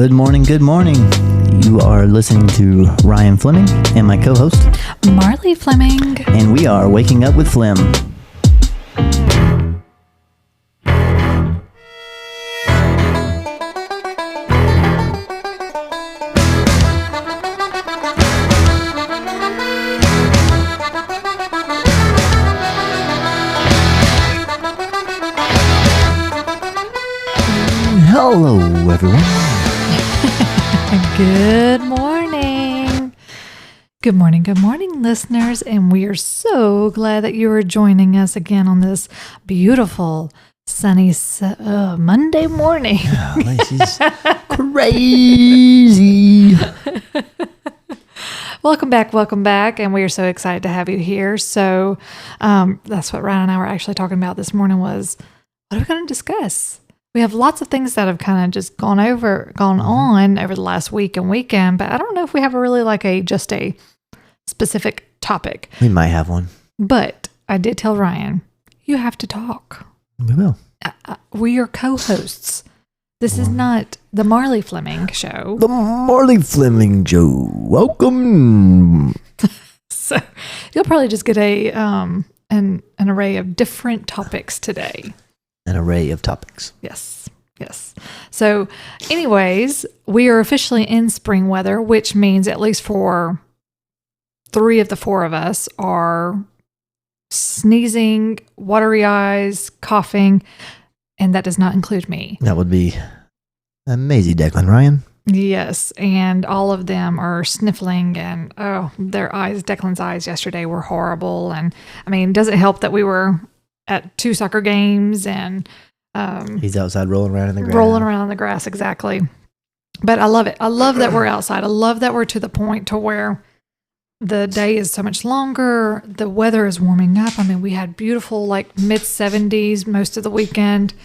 Good morning, good morning. You are listening to Ryan Fleming and my co-host, Marlee Fleming. And we are Waking Up with Flem. Hello, everyone. Good morning. Good morning, listeners. And we are so glad that you are joining us again on this beautiful, sunny Monday morning. She's crazy. Welcome back. And we are so excited to have you here. So that's what Ryan and I were actually talking about this morning was, what are we going to discuss? We have lots of things that have kind of just gone on over the last week and weekend, but I don't know if we have just a specific topic. We might have one. But I did tell Ryan, you have to talk. We will. We are co-hosts. This is not the Marlee Fleming show. The Marlee Fleming show. Welcome. So you'll probably just get an array of different topics today. An array of topics. Yes. So anyways, we are officially in spring weather, which means at least for 3 of the 4 of us are sneezing, watery eyes, coughing, and that does not include me. That would be amazing, Declan Ryan. Yes, and all of them are sniffling and, Declan's eyes yesterday were horrible. And I mean, does it help that we were at 2 soccer games and he's outside rolling around in the grass. Exactly. But I love it. I love that we're outside. I love that we're to the point to where the day is so much longer. The weather is warming up. I mean, we had beautiful mid 70s most of the weekend,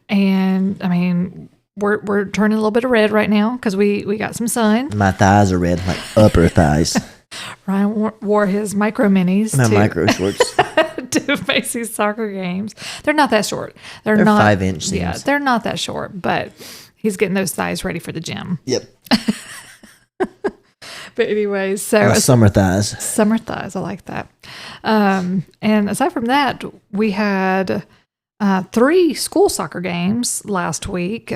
and I mean we're turning a little bit of red right now because we got some sun. My thighs are red, like upper thighs. Ryan wore his micro minis. Micro shorts. To Macy's soccer games. They're not that short. They're not 5-inch seams. Yeah, they're not that short, but he's getting those thighs ready for the gym. Yep. But anyways, so summer thighs. Summer thighs, I like that. And aside from that, we had 3 school soccer games last week.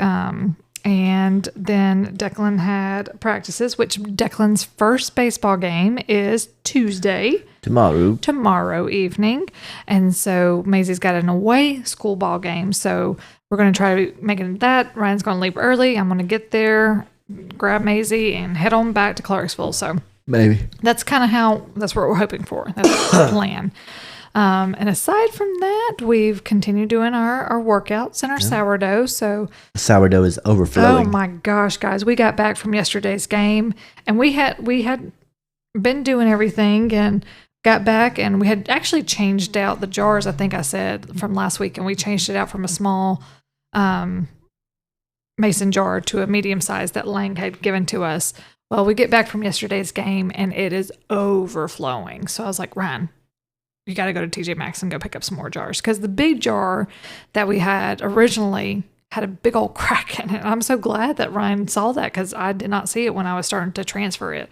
And then Declan had practices, which Declan's first baseball game is Tuesday. Tomorrow evening. And so Maisie's got an away school ball game. So we're going to try to make it that. Ryan's going to leave early. I'm going to get there, grab Maisie, and head on back to Clarksville. So maybe that's kind of that's what we're hoping for. That's the plan. And aside from that, we've continued doing our workouts and our sourdough. So sourdough is overflowing. Oh my gosh, guys. We got back from yesterday's game and we had been doing everything and got back, and we had actually changed out the jars, I think I said, from last week, and we changed it out from a small mason jar to a medium size that Lang had given to us. Well, we get back from yesterday's game and it is overflowing. So I was like, Ryan, you got to go to TJ Maxx and go pick up some more jars, because the big jar that we had originally had a big old crack in it. I'm so glad that Ryan saw that, because I did not see it when I was starting to transfer it.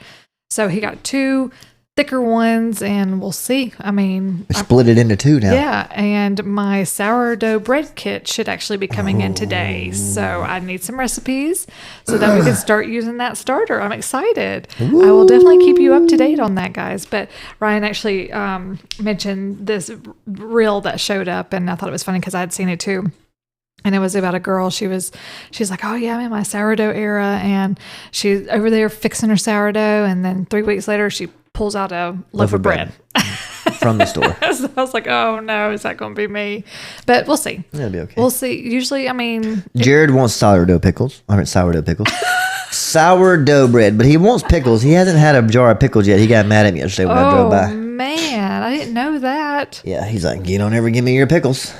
So he got 2 thicker ones, and we'll see. I mean, split it into 2 now. Yeah, and my sourdough bread kit should actually be coming in today. So I need some recipes so that we can start using that starter. I'm excited. Ooh. I will definitely keep you up to date on that, guys. But Ryan actually mentioned this reel that showed up, and I thought it was funny because I had seen it too. And it was about a girl. She's like, oh yeah, I'm in my sourdough era, and she's over there fixing her sourdough, and then 3 weeks later she pulls out a loaf of bread from the store. So I was like, oh no, is that going to be me? But we'll see. It'll be okay. We'll see. Usually, I mean, Jared wants sourdough pickles. Sourdough bread, but he wants pickles. He hasn't had a jar of pickles yet. He got mad at me yesterday when I drove by. Oh man, I didn't know that. Yeah, he's like, you don't ever give me your pickles.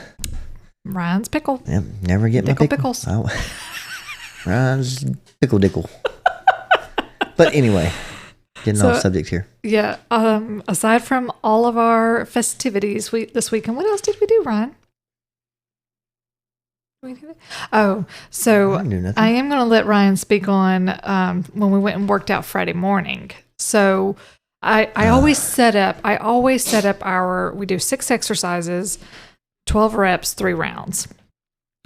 Ryan's pickle. Yeah, never get my pickles. Ryan's pickle dickle. But anyway, getting off subject here. Yeah. Aside from all of our festivities this weekend, what else did we do, Ryan? Oh, so I didn't do nothing. I am going to let Ryan speak on when we went and worked out Friday morning. So I always set up we do 6 exercises, 12 reps, 3 rounds.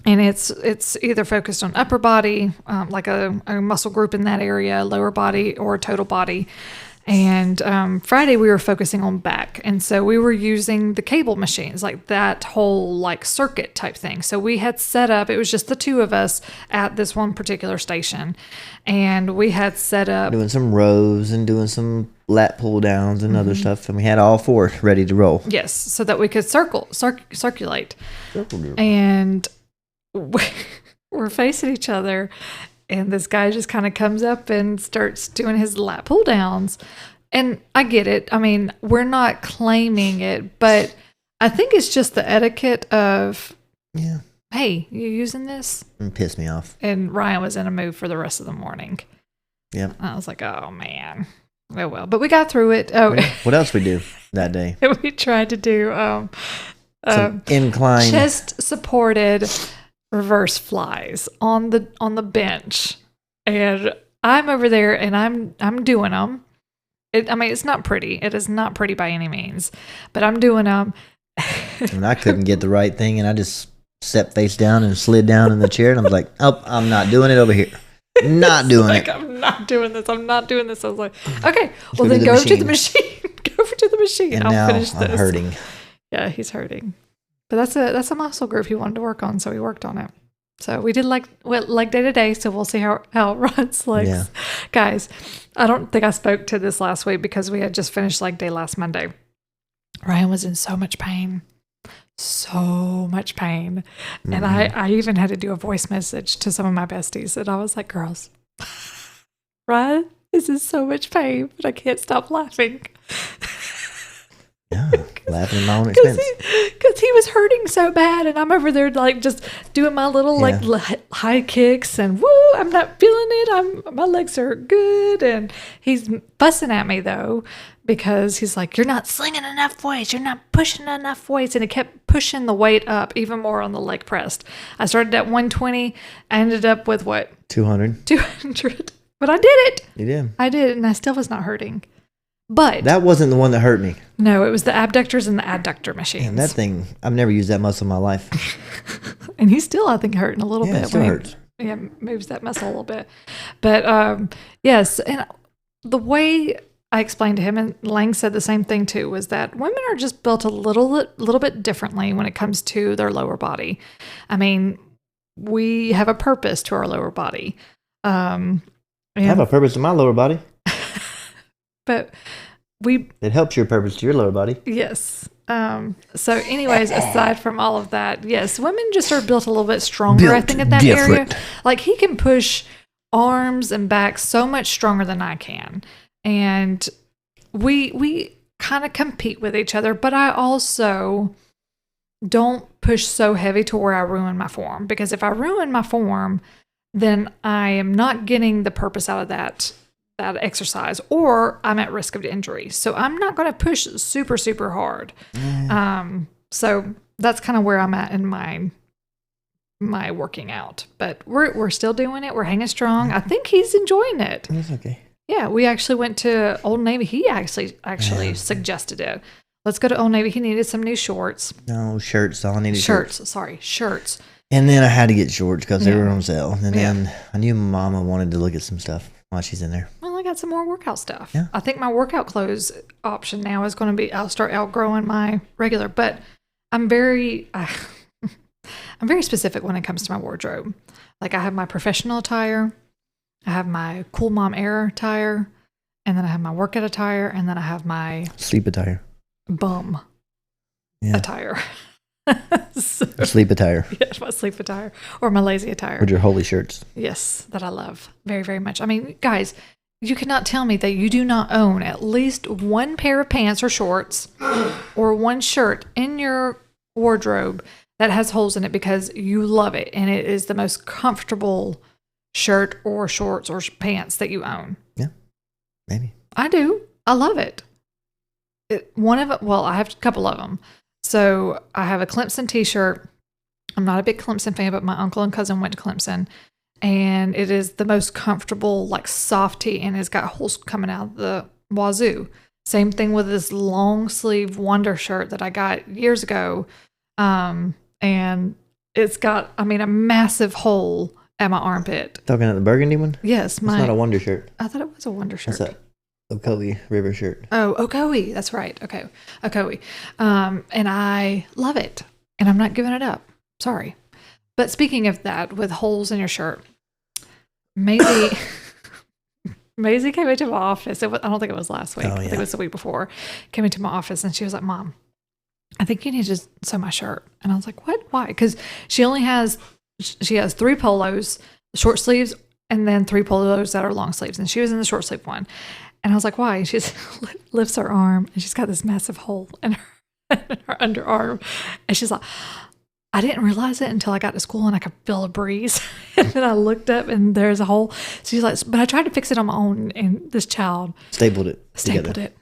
And it's either focused on upper body, like a muscle group in that area, lower body, or total body. And Friday we were focusing on back. And so we were using the cable machines, like that whole like circuit type thing. So we had set up, it was just the 2 of us at this one particular station. And we had set up doing some rows and doing some lat pull downs and other stuff. And we had all 4 ready to roll. Yes, so that we could circulate. And we're facing each other. And this guy just kind of comes up and starts doing his lat pull downs. And I get it. I mean, we're not claiming it, but I think it's just the etiquette of, hey, you using this? It pissed me off. And Ryan was in a mood for the rest of the morning. Yep. I was like, oh, man. Oh, well. But we got through it. Oh, what else we do that day? We tried to do some incline. Chest-supported reverse flies on the bench, and I'm over there and I'm doing them. It's not pretty. It is not pretty by any means, but I'm doing them. And I couldn't get the right thing, and I just sat face down and slid down in the chair, and I was like, "Oh, I'm not doing it over here. Not doing it. I'm not doing this. I'm not doing this." I was like, "Okay, well then go to the machine. Go over to the machine. And I'll now finish this." I'm hurting. Yeah, he's hurting. But that's a muscle group he wanted to work on, so he worked on it. So we did leg day to day, so we'll see how Ron's legs. Yeah. Guys, I don't think I spoke to this last week because we had just finished leg day last Monday. Ryan was in so much pain. So much pain. Mm-hmm. And I even had to do a voice message to some of my besties. And I was like, girls, Ryan is in so much pain, but I can't stop laughing. Yeah, laughing at my own expense. Because he was hurting so bad, and I'm over there like just doing my little like high kicks and woo, I'm not feeling it. My legs are good, and he's fussing at me though because he's like, "You're not slinging enough weights. You're not pushing enough weights," and he kept pushing the weight up even more on the leg press. I started at 120. I ended up with what? 200. 200. But I did it. You did. I did, and I still was not hurting. But that wasn't the one that hurt me. No, it was the abductors and the adductor machines. And that thing, I've never used that muscle in my life. And he's still, I think, hurting a little bit. It still hurts. Yeah, moves that muscle a little bit. But yes, and the way I explained to him, and Lang said the same thing too, was that women are just built a little bit differently when it comes to their lower body. I mean, we have a purpose to our lower body. I have a purpose in my lower body. But it helps your purpose to your lower body. Yes. So anyways, aside from all of that, yes, women just are built a little bit stronger, I think, in that area. Like he can push arms and back so much stronger than I can. And we kind of compete with each other, but I also don't push so heavy to where I ruin my form. Because if I ruin my form, then I am not getting the purpose out of that exercise, or I'm at risk of injury. So I'm not going to push super, super hard. So that's kind of where I'm at in my working out. But we're still doing it. We're hanging strong. I think he's enjoying it. That's okay. Yeah, we actually went to Old Navy. He actually suggested it. Let's go to Old Navy. He needed some new shorts. No, shirts. All I needed shirts. Sorry, shirts. And then I had to get shorts because they were on sale. And then I knew Mama wanted to look at some stuff while she's in there. Well, I got some more workout stuff. Yeah. I think my workout clothes option now is going to be, I'll start outgrowing my regular, but I'm very specific when it comes to my wardrobe. Like I have my professional attire, I have my cool mom era attire, and then I have my workout attire, and then I have my sleep attire. Bum attire. Sleep attire. Yeah, my sleep attire or my lazy attire. With your holy shirts. Yes, that I love very, very much. I mean, guys, you cannot tell me that you do not own at least one pair of pants or shorts or one shirt in your wardrobe that has holes in it because you love it and it is the most comfortable shirt or shorts or pants that you own. Yeah, maybe. I do. I love it. I have a couple of them. So I have a Clemson t-shirt I'm not a big Clemson fan, but my uncle and cousin went to Clemson. And it is the most comfortable, like soft tee, and it's got holes coming out of the wazoo. Same thing with this long sleeve Wonder shirt that I got years ago. And it's got, a massive hole at my armpit. Talking about the burgundy one? Yes. It's not a Wonder shirt. I thought it was a Wonder shirt. It's a Ocoee River shirt. Oh, Ocoee. That's right. Okay. Ocoee. And I love it. And I'm not giving it up. Sorry. But speaking of that, with holes in your shirt, Maisie came into my office. I don't think it was last week. I think it was the week before. Came into my office and she was like, Mom, I think you need to sew my shirt. And I was like, what? Why? Because she has 3 polos, short sleeves, and then 3 polos that are long sleeves. And she was in the short sleeve one. And I was like, why? And she lifts her arm and she's got this massive hole in her underarm. And she's like, I didn't realize it until I got to school and I could feel a breeze. And then I looked up and there's a hole. She's like, but I tried to fix it on my own. And this child stapled it.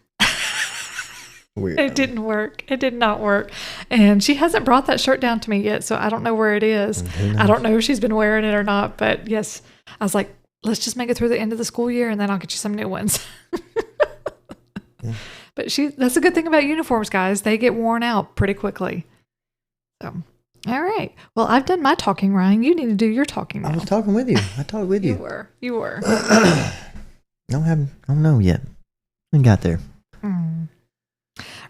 Weird. It didn't work. It did not work. And she hasn't brought that shirt down to me yet. So I don't know where it is. I don't know if she's been wearing it or not. But yes, I was like, let's just make it through the end of the school year and then I'll get you some new ones. Yeah. But that's a good thing about uniforms, guys. They get worn out pretty quickly. So. All right. Well, I've done my talking, Ryan. You need to do your talking now. I was talking with you. I talked with you. You were. Don't know yet. We got there.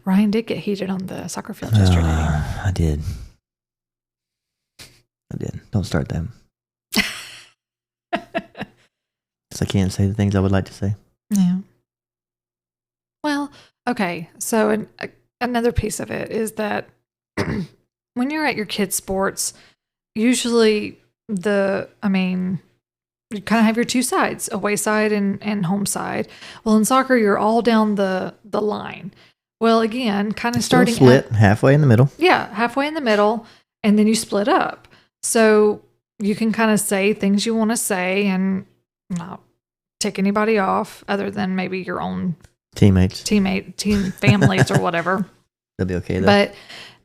Ryan did get heated on the soccer field yesterday. I did. Don't start that. I can't say the things I would like to say. Yeah. Well, okay. So another piece of it is that when you're at your kids' sports, usually you kind of have your 2 sides, away side and home side. Well, in soccer, you're all down the line. Well, again, kind of starting split halfway in the middle. Yeah, halfway in the middle, and then you split up. So you can kind of say things you want to say and not tick anybody off other than maybe your own team families or whatever. They'll be okay though. But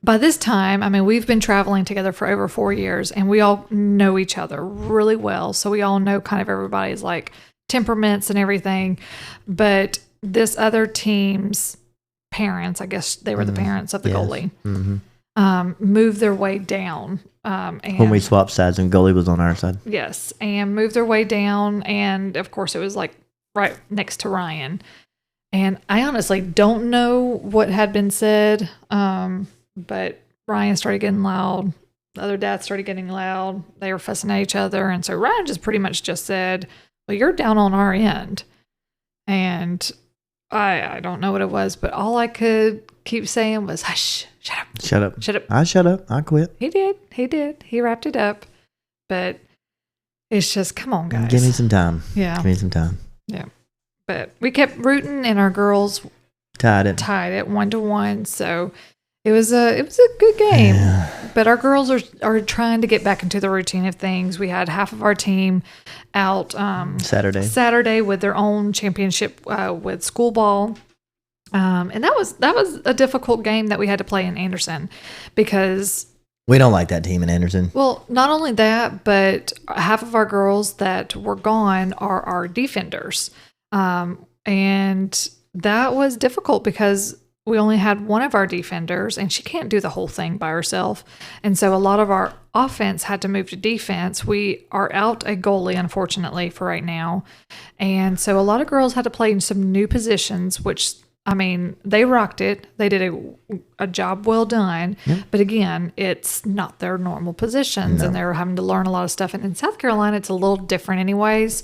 by this time, we've been traveling together for over 4 years and we all know each other really well. So we all know kind of everybody's like temperaments and everything. But this other team's parents, I guess they were the parents of the goalie, moved their way down. And when we swapped sides and goalie was on our side. Yes. And moved their way down. And of course it was like right next to Ryan. And I honestly don't know what had been said. But Ryan started getting loud. The other dads started getting loud. They were fussing at each other. And so Ryan just pretty much just said, well, you're down on our end. And I don't know what it was, but all I could keep saying was, hush, shut up. Shut up. Shut up. I shut up. I quit. He did. He wrapped it up. But it's just, come on, guys. Give me some time. Yeah. Give me some time. Yeah. But we kept rooting and our girls tied it 1-1. So it was a good game. Yeah. But our girls are trying to get back into the routine of things. We had half of our team out Saturday with their own championship with school ball. And that was a difficult game that we had to play in Anderson because we don't like that team in Anderson. Well, not only that, but half of our girls that were gone are our defenders. And that was difficult because we only had one of our defenders and she can't do the whole thing by herself. And so a lot of our offense had to move to defense. We are out a goalie, unfortunately, for right now. And so a lot of girls had to play in some new positions, which, they rocked it. They did a job well done. Yep. But again, it's not their normal positions and they were having to learn a lot of stuff. And in South Carolina, it's a little different anyways,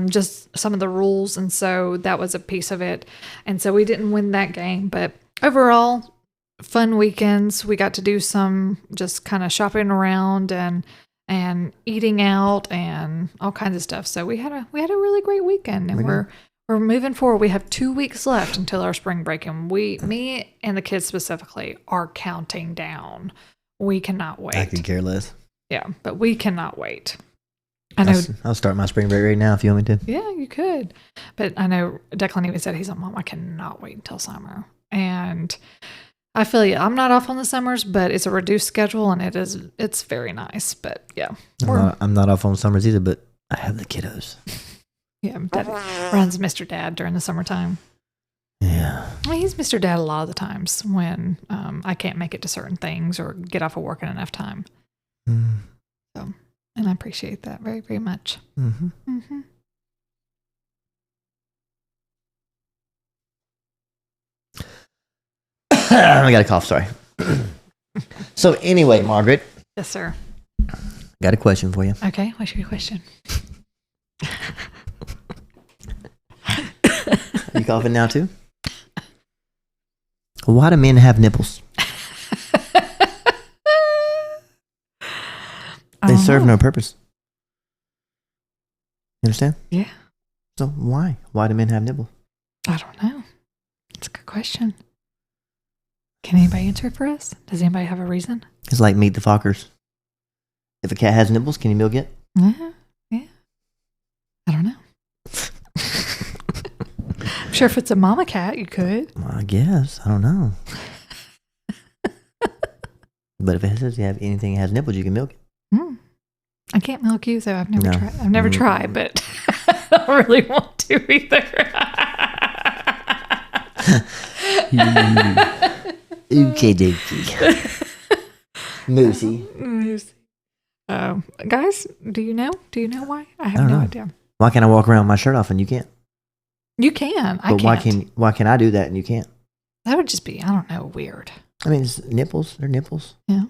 just some of the rules. And so that was a piece of it. And so we didn't win that game. But overall, fun weekends. We got to do some just kind of shopping around and eating out and all kinds of stuff. So we had a really great weekend and we're moving forward. We have 2 weeks left until our spring break, and me and the kids specifically are counting down. We cannot wait. I could care less. Yeah, but we cannot wait. I know. I'll start my spring break right now if you want me to. Yeah, you could. But I know Declan even said, he's like, Mom, I cannot wait until summer. And I feel you. I'm not off on the summers, but it's a reduced schedule, and it's very nice. But yeah, I'm not off on summers either, but I have the kiddos. Yeah, Dad runs Mr. Dad during the summertime. Yeah. I mean, he's Mr. Dad a lot of the times when I can't make it to certain things or get off of work in enough time. Mm. So, and I appreciate that very, very much. Mm-hmm. Mm-hmm. I got a cough, sorry. So anyway, Margaret. Yes, sir. Got a question for you. Okay, what's your question? You coughing now too? Why do men have nipples? They serve no purpose. You understand? Yeah. So why? Why do men have nipples? I don't know. It's a good question. Can anybody answer it for us? Does anybody have a reason? It's like Meet the Fockers. If a cat has nipples, can you milk it? Yeah. I don't know. I'm sure if it's a mama cat, you could. Well, I guess. I don't know. But if it says you have anything that has nipples, you can milk it. I can't milk you, so I've never tried. I've never tried, but I don't really want to either. Okay, dokie. Moosey. Guys, do you know? Do you know why? I have don't no know. idea. Why can't I walk around with my shirt off and you can't? You can. I But can't. why can I do that and you can't? That would just be, I don't know, weird. I mean, it's nipples. They're nipples. Yeah.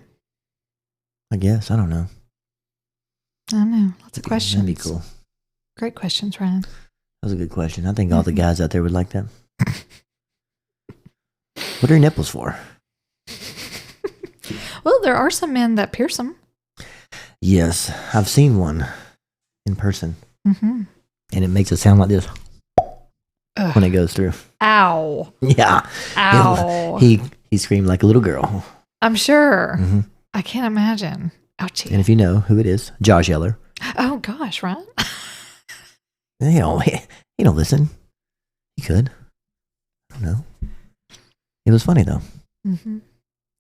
I guess. I don't know. I don't know. Lots of questions. That'd be cool. Great questions, Ryan. That was a good question. I think all the guys out there would like that. What are your nipples for? Well, there are some men that pierce them. Yes, I've seen one in person. Mm-hmm. And it makes it sound like this Ugh. when it goes through. Ow. Yeah. Ow. He screamed like a little girl. I'm sure. Mm-hmm. I can't imagine. Ouchie. And if you know who it is, Josh Yeller. Oh, gosh, Ryan. He don't listen. He could. I don't know. It was funny, though. Mm-hmm.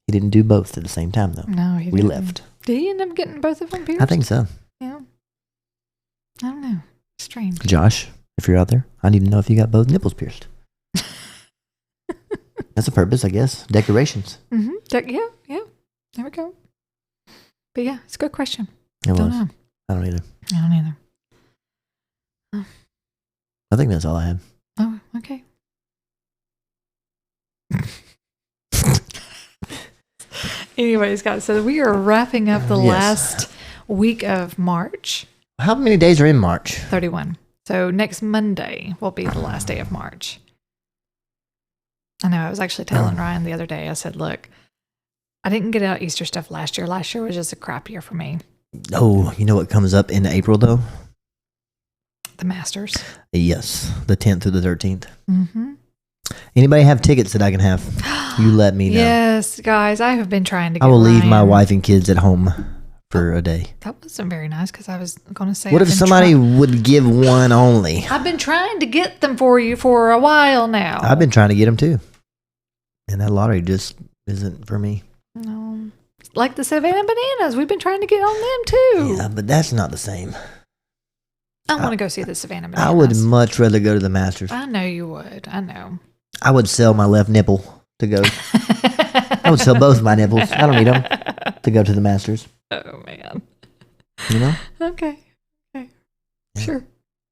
He didn't do both at the same time, though. No, he We didn't. left. Did he end up getting both of them pierced? I think so. Yeah. I don't know. Strange. Josh, if you're out there, I need to know if you got both nipples pierced. That's a purpose, I guess. Decorations. Mm-hmm. Yeah. There we go. But yeah, it's a good question. It Don't was. know. I don't either. I don't either. I think that's all I had. Oh, okay. Anyways, guys, so we are wrapping up the last week of March. How many days are in March? 31. So next Monday will be the last day of March. I know. I was actually telling Ryan the other day, I said, look, I didn't get out Easter stuff last year. Last year was just a crap year for me. Oh, you know what comes up in April, though? The Masters. Yes, the 10th through the 13th. Mm-hmm. Anybody have tickets that I can have? You let me know. Yes, guys, I have been trying to get I will leave my Ryan. wife and kids at home for a day. That wasn't very nice because I was going to say. What if somebody would give one only? I've been trying to get them for you for a while now. I've been trying to get them too. And that lottery just isn't for me. No. Like the Savannah Bananas. We've been trying to get on them too. Yeah, but that's not the same. I want to go see the Savannah Bananas. I would much rather go to the Masters. I know you would. I know. I would sell my left nipple to go. I would sell both my nipples. I don't need them to go to the Masters. Oh, man. You know? Okay. Yeah. Sure.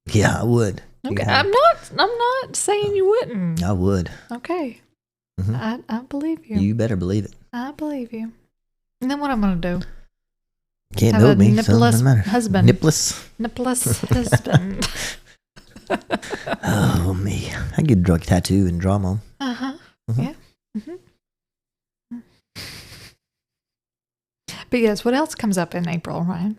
Yeah, I would. Okay. I'm not saying you wouldn't. I would. Okay. Mhm. I believe you. You better believe it. I believe you. And then what I'm going to do? Can't Have know a me, so it doesn't matter. husband. Nipless. Nipless husband. Oh, me. I can get a drug tattoo and draw them on. Uh-huh. Mhm. Yeah. Mm-hmm. But yes, what else comes up in April, Ryan?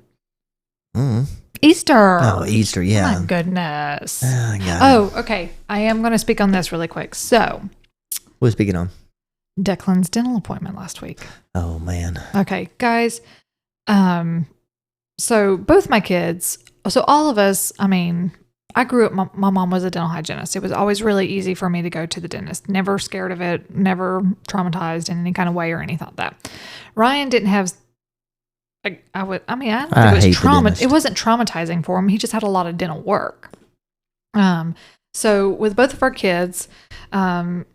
Mm. Easter. Oh, Easter, yeah. My goodness. I got it. Oh, okay. I am going to speak on this really quick. So, What are we speaking on? Declan's dental appointment last week. Oh, man. Okay, guys. So both my kids, so all of us, I mean, I grew up, my mom was a dental hygienist. It was always really easy for me to go to the dentist. Never scared of it, never traumatized in any kind of way or anything like that. Ryan didn't have, I don't think it was trauma. It wasn't traumatizing for him. He just had a lot of dental work. So with both of our kids,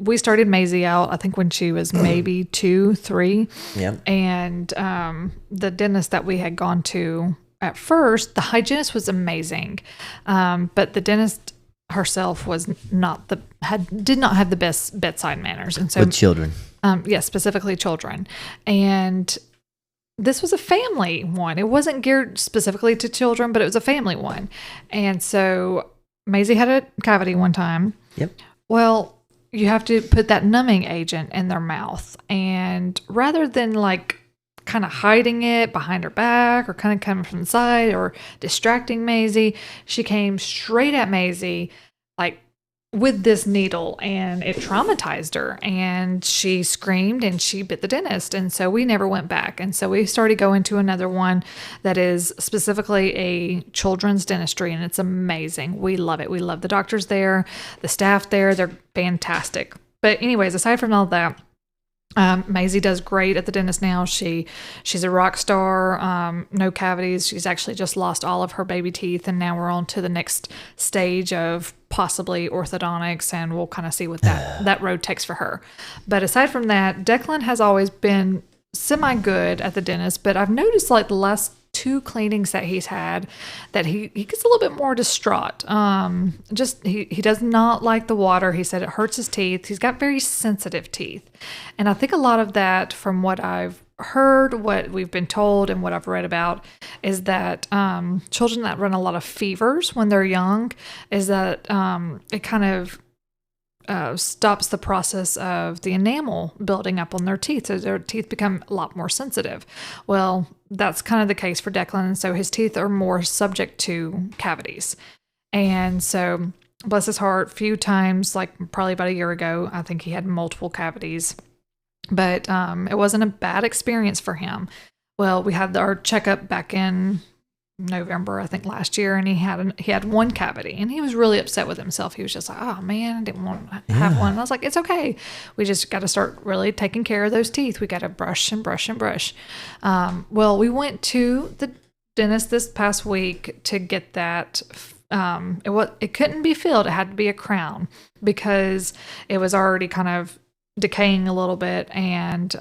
we started Maisie out, I think when she was maybe 2, 3. Yep. And the dentist that we had gone to at first, the hygienist was amazing. But the dentist herself was did not have the best bedside manners. And so with children. Yes, specifically children. And this was a family one. It wasn't geared specifically to children, but it was a family one. And so Maisie had a cavity one time. Yep. Well, you have to put that numbing agent in their mouth. And rather than like kind of hiding it behind her back or kind of coming from the side or distracting Maisie, she came straight at Maisie like with this needle, and it traumatized her, and she screamed and she bit the dentist. And so we never went back. And so we started going to another one that is specifically a children's dentistry, and it's amazing. We love it. We love the doctors there, the staff there. They're fantastic. But anyways, aside from all that, Maisie does great at the dentist now. She's a rock star. No cavities. She's actually just lost all of her baby teeth, and now we're on to the next stage of possibly orthodontics, and we'll kind of see what that road takes for her. But aside from that, Declan has always been semi good at the dentist, but I've noticed like the last 2 cleanings that he's had that he gets a little bit more distraught. He does not like the water. He said it hurts his teeth. He's got very sensitive teeth. And I think a lot of that, from what I've heard, what we've been told, and what I've read about, is that children that run a lot of fevers when they're young, is that it kind of stops the process of the enamel building up on their teeth. So their teeth become a lot more sensitive. Well, that's kind of the case for Declan. And so his teeth are more subject to cavities. And so, bless his heart, few times, like probably about a year ago, I think he had multiple cavities. But it wasn't a bad experience for him. Well, we had our checkup back in November, I think last year, and he had 1 cavity, and he was really upset with himself. He was just like, oh man, I didn't want to have one. And I was like, it's okay. We just got to start really taking care of those teeth. We got to brush and brush and brush. Well, we went to the dentist this past week to get that. It couldn't be filled. It had to be a crown because it was already kind of decaying a little bit. And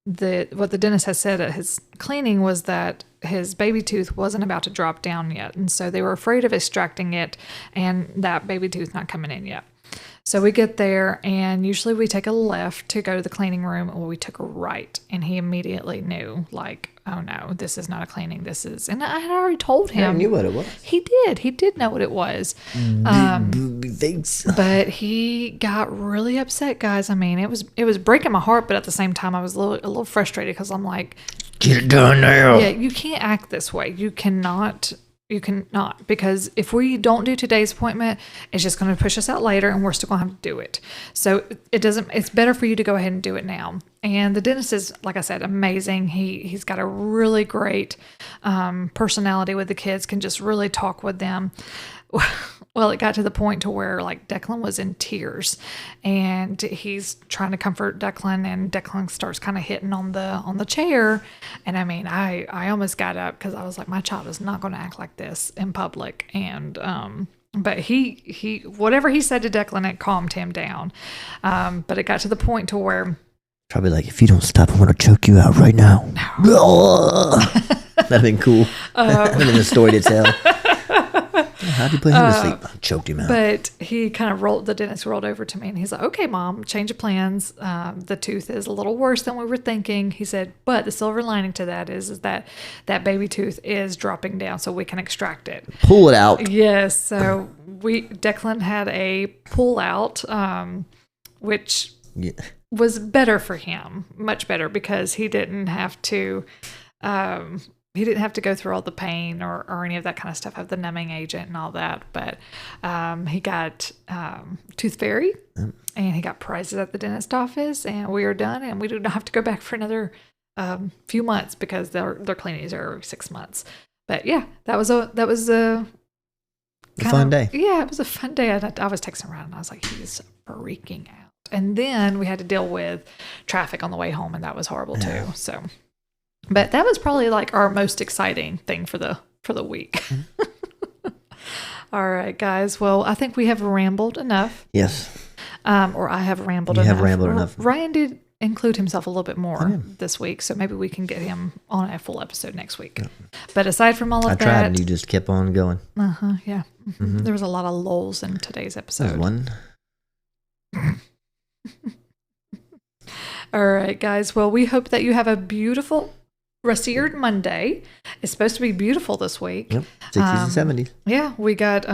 what the dentist has said at his cleaning was that his baby tooth wasn't about to drop down yet. And so they were afraid of extracting it and that baby tooth not coming in yet. So we get there, and usually we take a left to go to the cleaning room, or we took a right. And he immediately knew, like, oh no, this is not a cleaning. This is, and I had already told him. I knew what it was. He did know what it was. Thanks. But he got really upset, guys. I mean, it was breaking my heart, but at the same time, I was a little frustrated because I'm like, get it done now. Yeah, you can't act this way. You cannot, because if we don't do today's appointment, it's just going to push us out later, and we're still going to have to do it. So it's better for you to go ahead and do it now. And the dentist is, like I said, amazing. He's got a really great personality with the kids, can just really talk with them. Well, it got to the point to where like Declan was in tears, and he's trying to comfort Declan, and Declan starts kind of hitting on the chair. And I mean, I almost got up because I was like, my child is not going to act like this in public. And but he whatever he said to Declan, it calmed him down. But it got to the point to where probably like, if you don't stop, I'm going to choke you out right now. No. That'd been cool. That'd been a story to tell. How'd you put him to sleep? I choked him out. But he kind of the dentist rolled over to me, and he's like, okay, Mom, change of plans. The tooth is a little worse than we were thinking. He said, but the silver lining to that is that baby tooth is dropping down, so we can extract it. Pull it out. Yes. So Declan had a pull out, which was better for him, much better, because he didn't have to go through all the pain or any of that kind of stuff, have the numbing agent and all that. But he got tooth fairy, and he got prizes at the dentist office, and we are done, and we do not have to go back for another few months because their cleanings are every 6 months. But yeah, that was A fun day. Yeah, it was a fun day. I was texting around and I was like, he's freaking out. And then we had to deal with traffic on the way home, and that was horrible too. So, but that was probably like our most exciting thing for the week. All right, guys. Well, I think we have rambled enough. Yes. Or I have rambled enough. You have rambled enough. Ryan did include himself a little bit more this week, so maybe we can get him on a full episode next week. Yep. But aside from all of that, I tried, and you just kept on going. Yeah. Mm-hmm. There was a lot of lulls in today's episode. There's one. All right, guys. Well, we hope that you have a beautiful rest of your Monday. It's supposed to be beautiful this week. Yep, 60s and 70s. Yeah, we got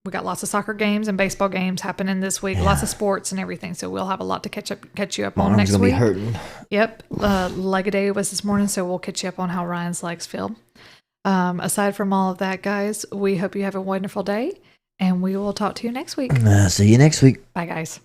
lots of soccer games and baseball games happening this week. Yeah. Lots of sports and everything. So we'll have a lot to catch you up on next week. My arm's gonna be hurting. Yep, leg day was this morning, so we'll catch you up on how Ryan's legs feel. Aside from all of that, guys, we hope you have a wonderful day, and we will talk to you next week. See you next week. Bye, guys.